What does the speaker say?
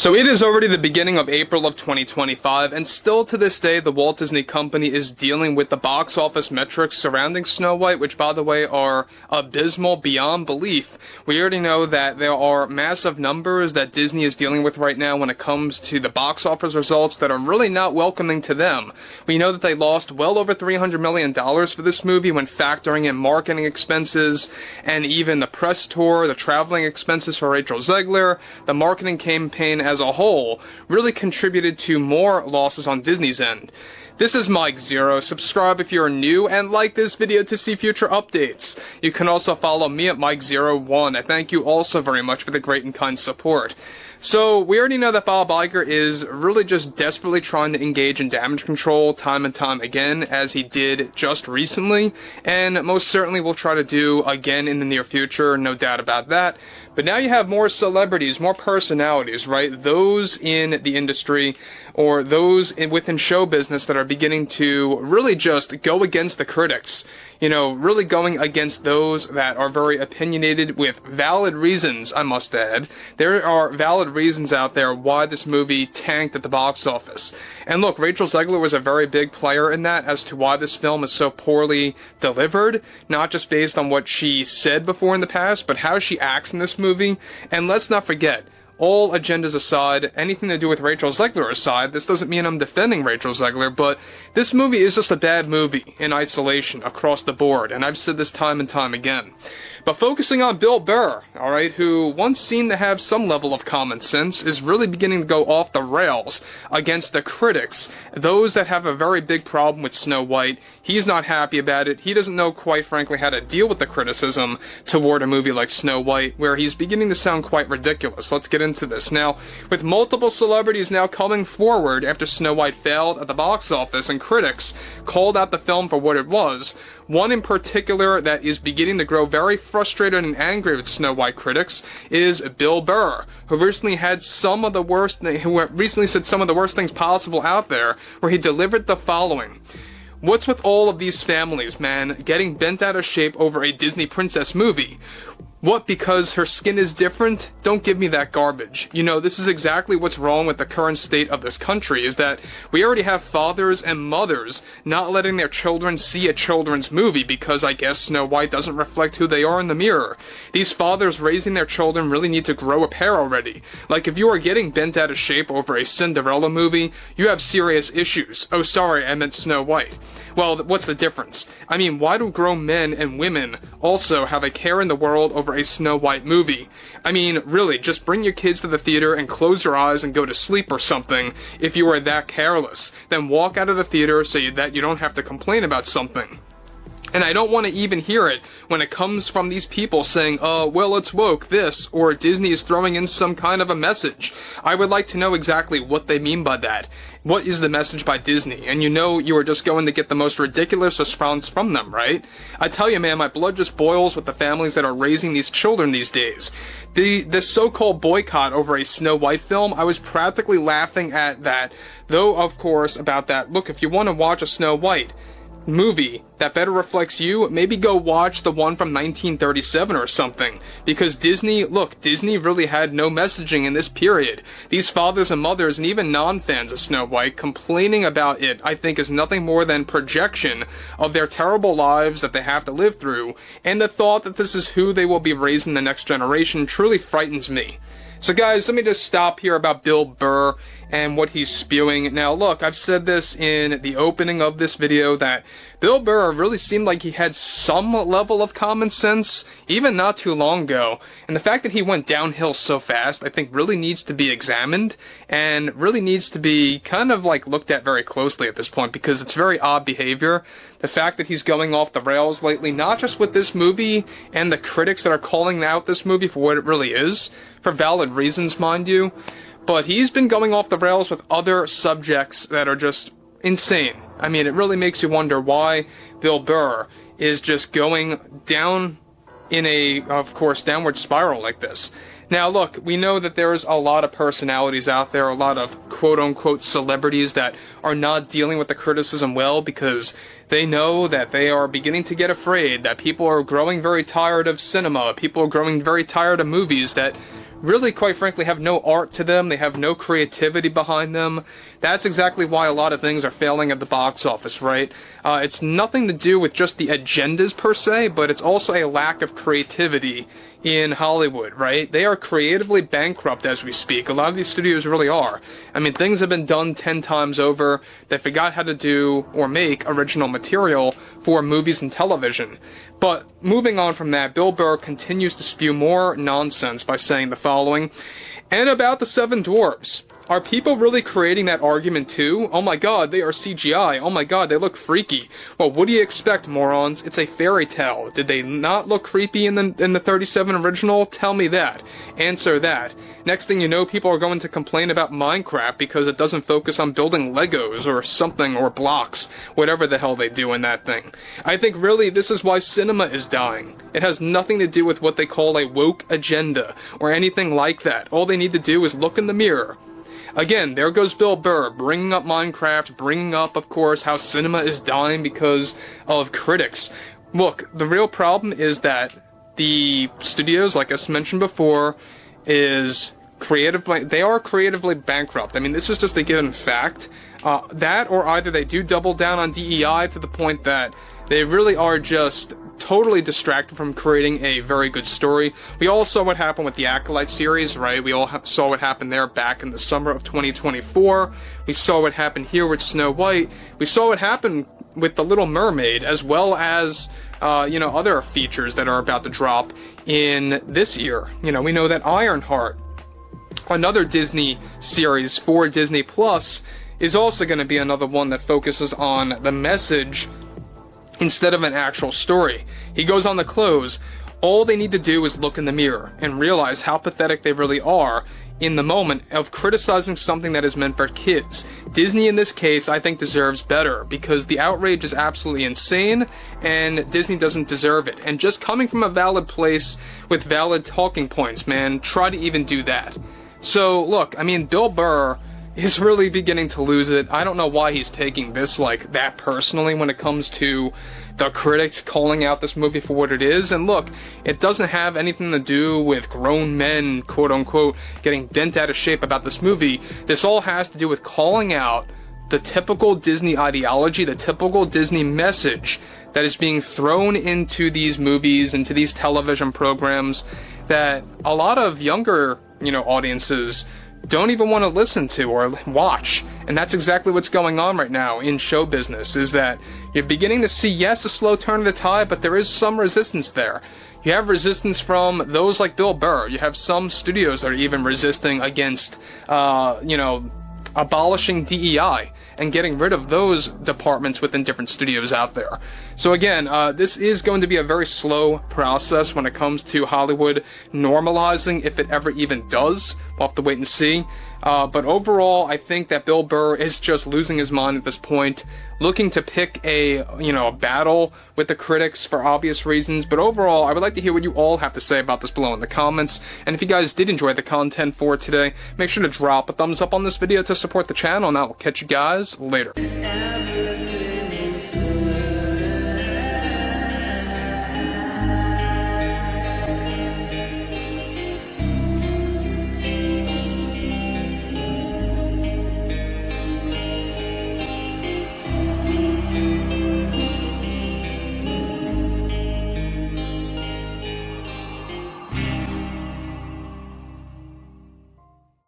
So it is already the beginning of April of 2025, and still to this day, the Walt Disney Company is dealing with the box office metrics surrounding Snow White, which, by the way, are abysmal beyond belief. We already know that there are massive numbers that Disney is dealing with right now when it comes to the box office results that are really not welcoming to them. We know that they lost well over $300 million for this movie when factoring in marketing expenses and even the press tour, the traveling expenses for Rachel Zegler, the marketing campaign as a whole really contributed to more losses on Disney's end. This is Mike Zero. Subscribe if you're new and like this video to see future updates. You can also follow me at Mike01. I thank you also very much for the great and kind support. So, we already know that Bob Iger is really just desperately trying to engage in damage control time and time again, as he did just recently, and most certainly will try to do again in the near future, no doubt about that. But now you have more celebrities, more personalities, right? Those in the industry, or those within show business that are beginning to really just go against the critics. You know, really going against those that are very opinionated with valid reasons, I must add. There are valid reasons out there why this movie tanked at the box office. And look, Rachel Zegler was a very big player in that as to why this film is so poorly delivered, not just based on what she said before in the past, but how she acts in this movie. And let's not forget, all agendas aside, anything to do with Rachel Zegler aside, this doesn't mean I'm defending Rachel Zegler, but this movie is just a bad movie in isolation across the board, and I've said this time and time again. But focusing on Bill Burr, alright, who once seemed to have some level of common sense, is really beginning to go off the rails against the critics, those that have a very big problem with Snow White. He's not happy about it. He doesn't know, quite frankly, how to deal with the criticism toward a movie like Snow White, where he's beginning to sound quite ridiculous. Let's get into this. Now, with multiple celebrities now coming forward after Snow White failed at the box office and critics called out the film for what it was, one in particular that is beginning to grow very frustrated and angry with Snow White critics is Bill Burr, who recently said some of the worst things possible out there, where he delivered the following. What's with all of these families, man, getting bent out of shape over a Disney princess movie? What, because her skin is different? Don't give me that garbage. You know, this is exactly what's wrong with the current state of this country, is that we already have fathers and mothers not letting their children see a children's movie because I guess Snow White doesn't reflect who they are in the mirror. These fathers raising their children really need to grow a pair already. Like, if you are getting bent out of shape over a Cinderella movie, you have serious issues. Oh, sorry, I meant Snow White. Well, what's the difference? I mean, why do grown men and women also have a care in the world over a Snow White movie? I mean, really, just bring your kids to the theater and close your eyes and go to sleep or something if you are that careless. Then walk out of the theater so that you don't have to complain about something. And I don't want to even hear it when it comes from these people saying, well, it's woke, this, or Disney is throwing in some kind of a message. I would like to know exactly what they mean by that. What is the message by Disney? And you know you are just going to get the most ridiculous response from them, right? I tell you, man, my blood just boils with the families that are raising these children these days. This so-called boycott over a Snow White film, I was practically laughing at that. Though, of course, about that, look, if you want to watch a Snow White movie that better reflects you, maybe go watch the one from 1937 or something, because Disney really had no messaging in this period. These fathers and mothers and even non-fans of Snow White complaining about it, I think, is nothing more than projection of their terrible lives that they have to live through, and the thought that this is who they will be raising the next generation truly frightens me. So guys, let me just stop here about Bill Burr and what he's spewing. Now look, I've said this in the opening of this video that Bill Burr really seemed like he had some level of common sense, even not too long ago. And the fact that he went downhill so fast, I think really needs to be examined, and really needs to be kind of like looked at very closely at this point, because it's very odd behavior. The fact that he's going off the rails lately, not just with this movie and the critics that are calling out this movie for what it really is, for valid reasons, mind you, but he's been going off the rails with other subjects that are just insane. I mean, it really makes you wonder why Bill Burr is just going down in a, of course, downward spiral like this. Now, look, we know that there's a lot of personalities out there, a lot of quote-unquote celebrities that are not dealing with the criticism well because they know that they are beginning to get afraid, that people are growing very tired of cinema, people are growing very tired of movies that really, quite frankly, have no art to them. They have no creativity behind them. That's exactly why a lot of things are failing at the box office, right? It's nothing to do with just the agendas per se, but it's also a lack of creativity in Hollywood, right? They are creatively bankrupt as we speak. A lot of these studios really are. I mean, things have been done 10 times over. They forgot how to do or make original material for movies and television. But moving on from that, Bill Burr continues to spew more nonsense by saying the following, and about the Seven Dwarfs. Are people really creating that argument too? Oh my god, they are CGI. Oh my god, they look freaky. Well, what do you expect, morons? It's a fairy tale. Did they not look creepy in the 37 original? Tell me that. Answer that. Next thing you know, people are going to complain about Minecraft because it doesn't focus on building Legos or something or blocks, whatever the hell they do in that thing. I think really this is why cinema is dying. It has nothing to do with what they call a woke agenda or anything like that. All they need to do is look in the mirror. Again, there goes Bill Burr, bringing up Minecraft, bringing up, of course, how cinema is dying because of critics. Look, the real problem is that the studios, like I mentioned before, they are creatively bankrupt. I mean, this is just a given fact. That or either they do double down on DEI to the point that they really are just totally distracted from creating a very good story. We all saw what happened with the Acolyte series, right? We all saw what happened there back in the summer of 2024. We saw what happened here with Snow White. We saw what happened with The Little Mermaid, as well as, other features that are about to drop in this year. We know that Ironheart, another Disney series for Disney Plus, is also going to be another one that focuses on the message instead of an actual story. He goes on to close, all they need to do is look in the mirror and realize how pathetic they really are in the moment of criticizing something that is meant for kids. Disney in this case, I think, deserves better because the outrage is absolutely insane and Disney doesn't deserve it. And just coming from a valid place with valid talking points, man, try to even do that. So, look, I mean, Bill Burr is really beginning to lose it. I don't know why he's taking this like that personally when it comes to the critics calling out this movie for what it is. And look, it doesn't have anything to do with grown men, quote unquote, getting bent out of shape about this movie. This all has to do with calling out the typical Disney ideology, the typical Disney message that is being thrown into these movies, into these television programs that a lot of younger, audiences don't even want to listen to or watch. And that's exactly what's going on right now in show business, is that you're beginning to see, yes, a slow turn of the tide, but there is some resistance there. You have resistance from those like Bill Burr. You have some studios that are even resisting against, abolishing DEI and getting rid of those departments within different studios out there. So again, this is going to be a very slow process when it comes to Hollywood normalizing, if it ever even does. We'll have to wait and see. But overall, I think that Bill Burr is just losing his mind at this point, looking to pick a battle with the critics for obvious reasons. But overall, I would like to hear what you all have to say about this below in the comments. And if you guys did enjoy the content for today, make sure to drop a thumbs up on this video to support the channel, and I will catch you guys later.